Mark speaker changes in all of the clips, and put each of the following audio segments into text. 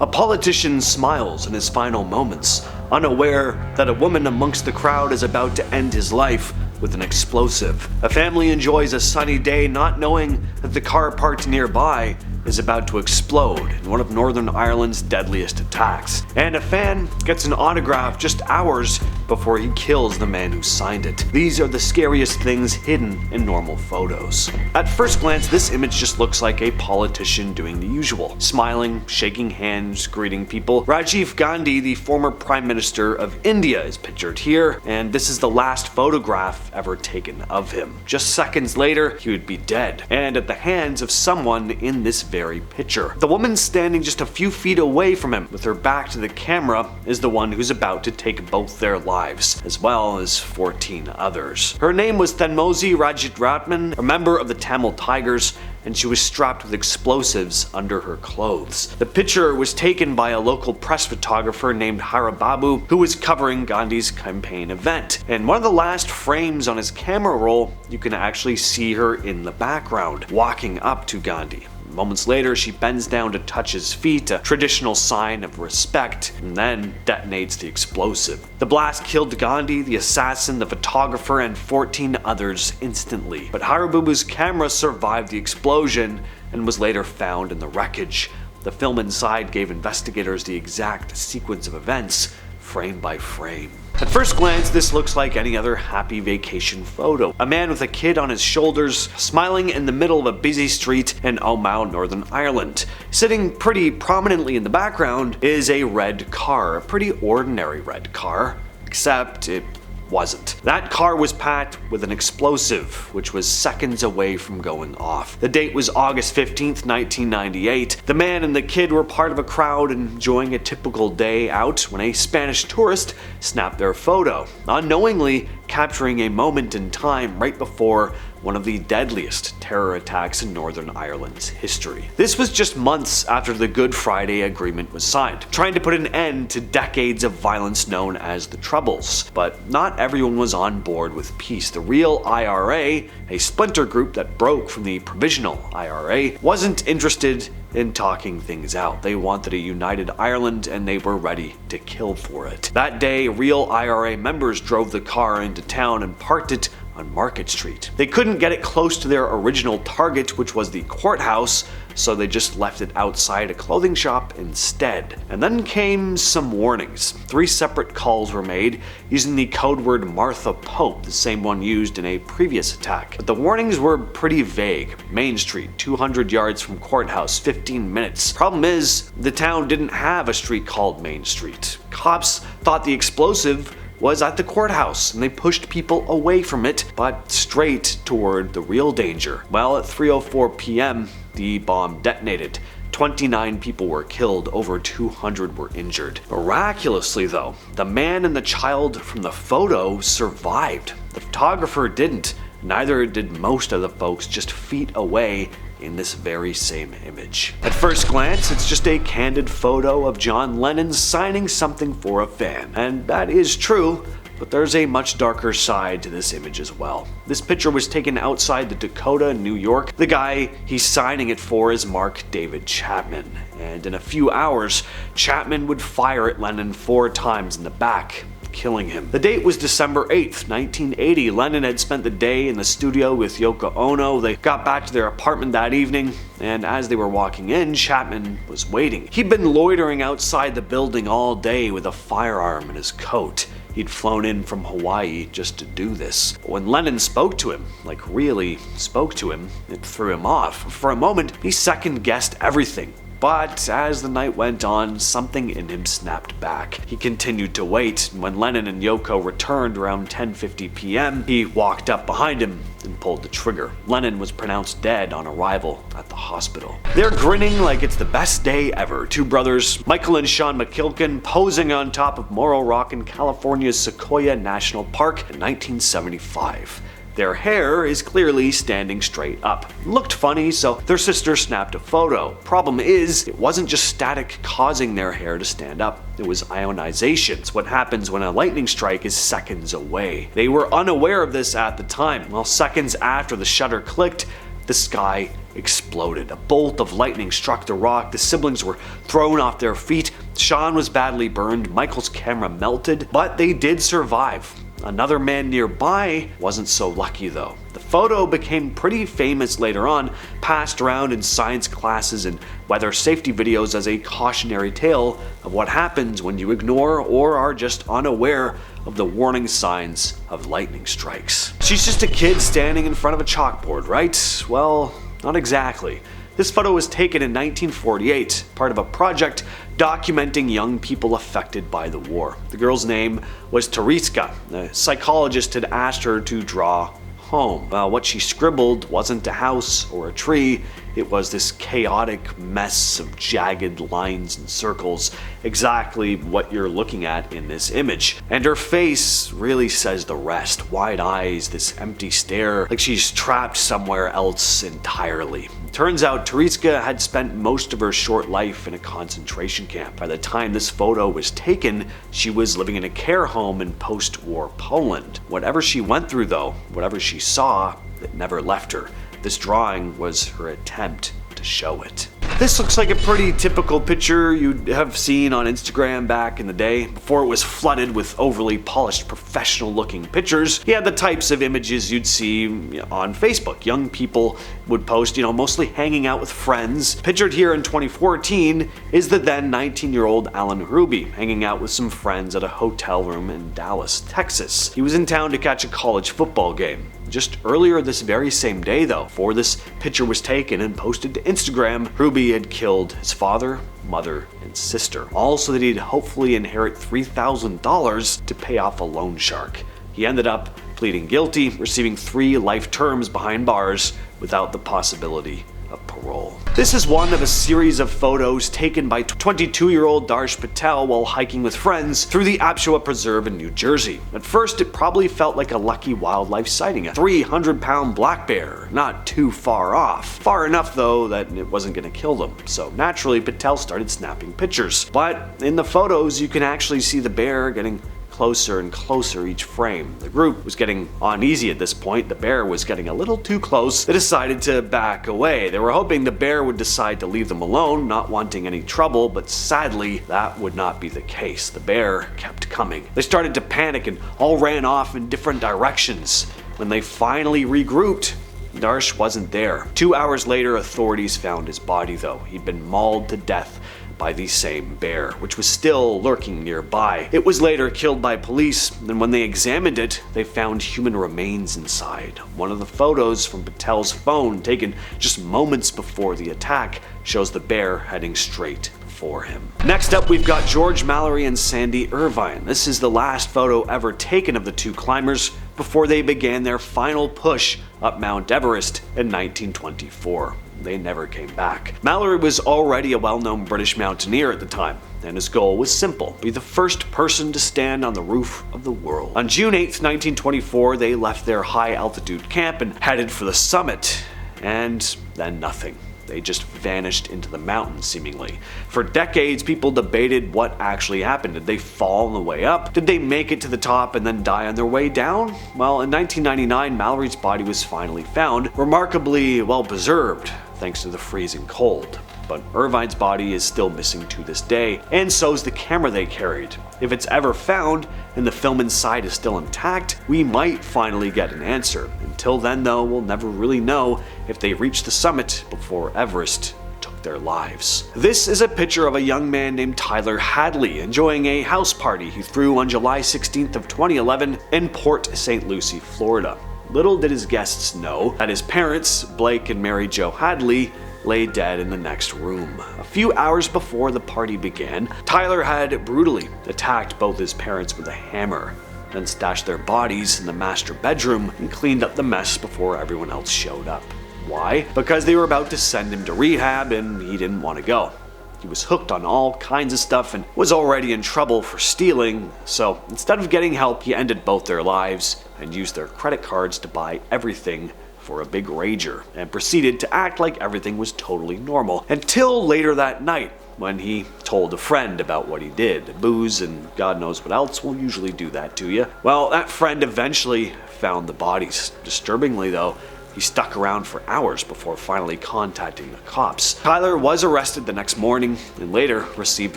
Speaker 1: A politician smiles in his final moments, unaware that a woman amongst the crowd is about to end his life with an explosive. A family enjoys a sunny day not knowing that the car parked nearby is about to explode in one of Northern Ireland's deadliest attacks. And a fan gets an autograph just hours before he kills the man who signed it. These are the scariest things hidden in normal photos. At first glance, this image just looks like a politician doing the usual, smiling, shaking hands, greeting people. Rajiv Gandhi, the former Prime Minister of India, is pictured here, and this is the last photograph ever taken of him. Just seconds later, he would be dead, and at the hands of someone in this very picture. The woman standing just a few feet away from him with her back to the camera is the one who's about to take both their lives, as well as 14 others. Her name was Thenmozi Rajaratnam, a member of the Tamil Tigers, and she was strapped with explosives under her clothes. The picture was taken by a local press photographer named Hruby, who was covering Gandhi's campaign event. And one of the last frames on his camera roll, you can actually see her in the background, walking up to Gandhi. Moments later, she bends down to touch his feet, a traditional sign of respect, and then detonates the explosive. The blast killed Gandhi, the assassin, the photographer, and 14 others instantly. But Hruby's camera survived the explosion and was later found in the wreckage. The film inside gave investigators the exact sequence of events, frame by frame. At first glance, this looks like any other happy vacation photo. A man with a kid on his shoulders, smiling in the middle of a busy street in Omagh, Northern Ireland. Sitting pretty prominently in the background is a red car, a pretty ordinary red car, except it wasn't. That car was packed with an explosive, which was seconds away from going off. The date was August 15th, 1998. The man and the kid were part of a crowd enjoying a typical day out when a Spanish tourist snapped their photo, unknowingly capturing a moment in time right before one of the deadliest terror attacks in Northern Ireland's history. This was just months after the Good Friday Agreement was signed, trying to put an end to decades of violence known as the Troubles. But not everyone was on board with peace. The real IRA, a splinter group that broke from the provisional IRA, wasn't interested in talking things out. They wanted a united Ireland and they were ready to kill for it. That day, real IRA members drove the car into town and parked it on Market Street. They couldn't get it close to their original target, which was the courthouse, so they just left it outside a clothing shop instead. And then came some warnings. 3 separate calls were made using the code word Martha Pope, the same one used in a previous attack. But the warnings were pretty vague. Main Street, 200 yards from courthouse, 15 minutes. Problem is, the town didn't have a street called Main Street. Cops thought the explosive was at the courthouse, and they pushed people away from it, but straight toward the real danger. Well, at 3:04 p.m., the bomb detonated. 29 people were killed, over 200 were injured. Miraculously though, the man and the child from the photo survived. The photographer didn't, neither did most of the folks just feet away in this very same image. At first glance, it's just a candid photo of John Lennon signing something for a fan. And that is true, but there's a much darker side to this image as well. This picture was taken outside the Dakota, New York. The guy he's signing it for is Mark David Chapman. And in a few hours, Chapman would fire at Lennon 4 times in the back, killing him. The date was December 8th, 1980. Lennon had spent the day in the studio with Yoko Ono. They got back to their apartment that evening, and as they were walking in, Chapman was waiting. He'd been loitering outside the building all day with a firearm in his coat. He'd flown in from Hawaii just to do this. But when Lennon spoke to him, like really spoke to him, it threw him off. For a moment, he second-guessed everything. But as the night went on, something in him snapped back. He continued to wait, and when Lennon and Yoko returned around 10:50 p.m., he walked up behind him and pulled the trigger. Lennon was pronounced dead on arrival at the hospital. They're grinning like it's the best day ever. 2 brothers, Michael and Sean McKilkin, posing on top of Morro Rock in California's Sequoia National Park in 1975. Their hair is clearly standing straight up. It looked funny, so their sister snapped a photo. Problem is, it wasn't just static causing their hair to stand up. It was ionization. It's what happens when a lightning strike is seconds away. They were unaware of this at the time. Well, seconds after the shutter clicked, the sky exploded. A bolt of lightning struck the rock. The siblings were thrown off their feet. Sean was badly burned. Michael's camera melted, but they did survive. Another man nearby wasn't so lucky though. The photo became pretty famous later on, passed around in science classes and weather safety videos as a cautionary tale of what happens when you ignore or are just unaware of the warning signs of lightning strikes. She's just a kid standing in front of a chalkboard, right? Well, not exactly. This photo was taken in 1948, part of a project documenting young people affected by the war. The girl's name was Terezka. The psychologist had asked her to draw home. What she scribbled wasn't a house or a tree, it was this chaotic mess of jagged lines and circles, exactly what you're looking at in this image. And her face really says the rest. Wide eyes, this empty stare, like she's trapped somewhere else entirely. Turns out Terezka had spent most of her short life in a concentration camp. By the time this photo was taken, she was living in a care home in post-war Poland. Whatever she went through though, whatever she saw, it never left her. This drawing was her attempt to show it. This looks like a pretty typical picture you'd have seen on Instagram back in the day, before it was flooded with overly polished professional looking pictures. You had the types of images you'd see on Facebook. Young people would post, mostly hanging out with friends. Pictured here in 2014 is the then 19-year-old Alan Hruby, hanging out with some friends at a hotel room in Dallas, Texas. He was in town to catch a college football game. Just earlier this very same day though, before this picture was taken and posted to Instagram, Hruby had killed his father, mother, and sister, all so that he'd hopefully inherit $3,000 to pay off a loan shark. He ended up pleading guilty, receiving 3 life terms behind bars without the possibility of parole. This is one of a series of photos taken by 22-year-old Darsh Patel while hiking with friends through the Apshawa Preserve in New Jersey. At first, it probably felt like a lucky wildlife sighting, a 300-pound black bear, not too far off. Far enough though that it wasn't going to kill them, so naturally Patel started snapping pictures. But in the photos, you can actually see the bear getting closer and closer each frame. The group was getting uneasy at this point. The bear was getting a little too close. They decided to back away. They were hoping the bear would decide to leave them alone, not wanting any trouble, but sadly, that would not be the case. The bear kept coming. They started to panic and all ran off in different directions. When they finally regrouped, Darsh wasn't there. 2 hours later, authorities found his body though. He'd been mauled to death by the same bear, which was still lurking nearby. It was later killed by police, and when they examined it, they found human remains inside. One of the photos from Patel's phone, taken just moments before the attack, shows the bear heading straight for him. Next up, we've got George Mallory and Sandy Irvine. This is the last photo ever taken of the two climbers before they began their final push up Mount Everest in 1924. They never came back. Mallory was already a well-known British mountaineer at the time, and his goal was simple: be the first person to stand on the roof of the world. On June 8, 1924, they left their high-altitude camp and headed for the summit, and then nothing. They just vanished into the mountains, seemingly. For decades, people debated what actually happened. Did they fall on the way up? Did they make it to the top and then die on their way down? Well, in 1999, Mallory's body was finally found, remarkably well preserved, thanks to the freezing cold. But Irvine's body is still missing to this day, and so's the camera they carried. If it's ever found, and the film inside is still intact, we might finally get an answer. Until then though, we'll never really know if they reached the summit before Everest took their lives. This is a picture of a young man named Tyler Hadley enjoying a house party he threw on July 16th of 2011 in Port St. Lucie, Florida. Little did his guests know that his parents, Blake and Mary Jo Hadley, lay dead in the next room. A few hours before the party began, Tyler had brutally attacked both his parents with a hammer, then stashed their bodies in the master bedroom and cleaned up the mess before everyone else showed up. Why? Because they were about to send him to rehab and he didn't want to go. He was hooked on all kinds of stuff and was already in trouble for stealing, so instead of getting help, he ended both their lives and used their credit cards to buy everything for a big rager, and proceeded to act like everything was totally normal, until later that night, when he told a friend about what he did. Booze and God knows what else will usually do that to you. Well, that friend eventually found the bodies. Disturbingly though, He stuck around for hours before finally contacting the cops. Tyler was arrested the next morning and later received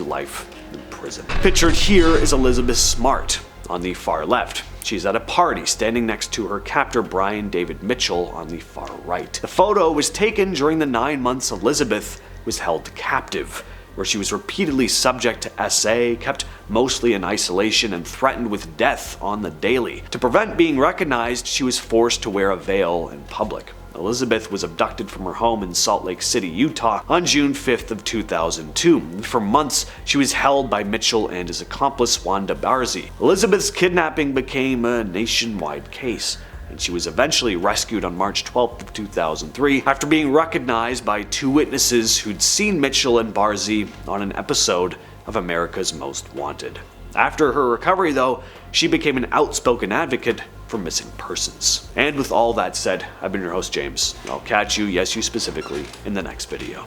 Speaker 1: life in prison. Pictured here is Elizabeth Smart on the far left. She's at a party standing next to her captor Brian David Mitchell on the far right. The photo was taken during the 9 months Elizabeth was held captive, where she was repeatedly subject to SA, kept mostly in isolation, and threatened with death on the daily. To prevent being recognized, she was forced to wear a veil in public. Elizabeth was abducted from her home in Salt Lake City, Utah on June 5th of 2002. For months, she was held by Mitchell and his accomplice Wanda Barzi. Elizabeth's kidnapping became a nationwide case, and she was eventually rescued on March 12th of 2003 after being recognized by 2 witnesses who'd seen Mitchell and Barzi on an episode of America's Most Wanted. After her recovery, though, she became an outspoken advocate for missing persons. And with all that said, I've been your host, James. I'll catch you, yes you specifically, in the next video.